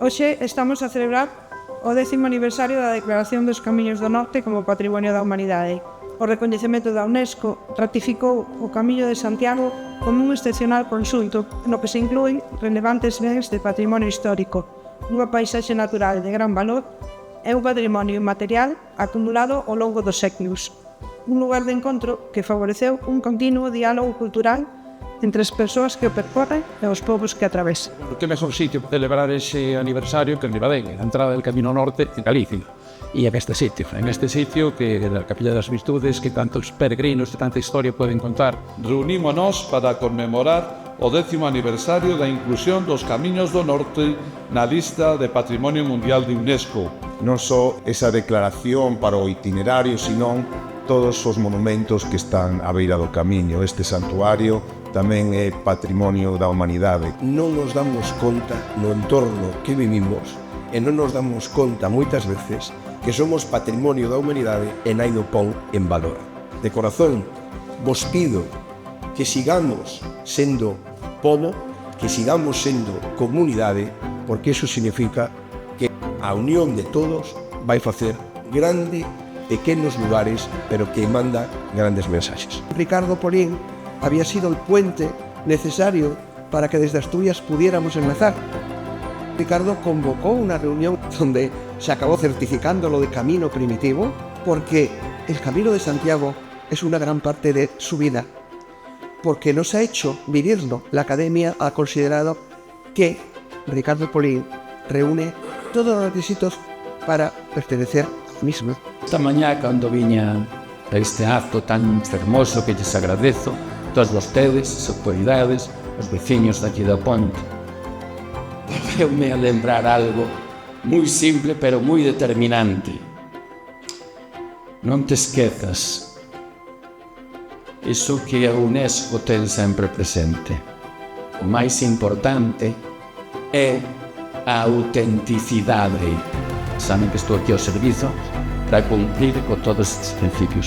Hoxe estamos a celebrar o 10º aniversario da Declaración dos Camiños do Norte como Patrimonio da Humanidade. O recoñecemento da UNESCO ratificou o Camiño de Santiago como un excepcional conxunto no que se inclúen relevantes bens de patrimonio histórico, unha paisaxe natural de gran valor e un patrimonio inmaterial acumulado ao longo dos séculos. Un lugar de encontro que favoreceu un continuo diálogo cultural entre as persoas que o percorren e os povos que atravesan. Que mejor sitio para celebrar ese aniversario que en Ribadeo, a entrada del Camino Norte en Galicia. Y en este sitio que é a Capilla das Virtudes, que tantos peregrinos de tanta historia pueden contar. Reunímonos para conmemorar o 10º aniversario da inclusión dos Camiños do Norte na lista de Patrimonio Mundial de UNESCO. Non só esa declaración para o itinerario, senón todos os monumentos que están á beira do camiño. Este santuario tamén é patrimonio da humanidade. Non nos damos conta no entorno que vivimos e non nos damos conta moitas veces que somos patrimonio da humanidade e naino pon en valor. De corazón, vos pido que sigamos sendo pobo, que sigamos sendo comunidade, porque iso significa que a unión de todos vai facer grande pequenos lugares, pero que manda grandes mensaxes. Ricardo Polín había sido el puente necesario para que desde Asturias pudiéramos enlazar. Ricardo convocó una reunión donde se acabó certificando lo de camino primitivo, porque el Camino de Santiago es una gran parte de su vida, porque nos ha hecho vivirlo. La Academia ha considerado que Ricardo Polín reúne todos los requisitos para pertenecer al mismo. Esta mañá, cando viña a este acto tan fermoso que lles agradezo, todos vostedes, as autoridades, os veciños daqui da Ponte, volveume a lembrar algo moi simple pero moi determinante. Non te esquezas iso que a UNESCO ten sempre presente. O máis importante é a autenticidade. Saben que estou aquí ao servizo para cumplir con todos estes principios.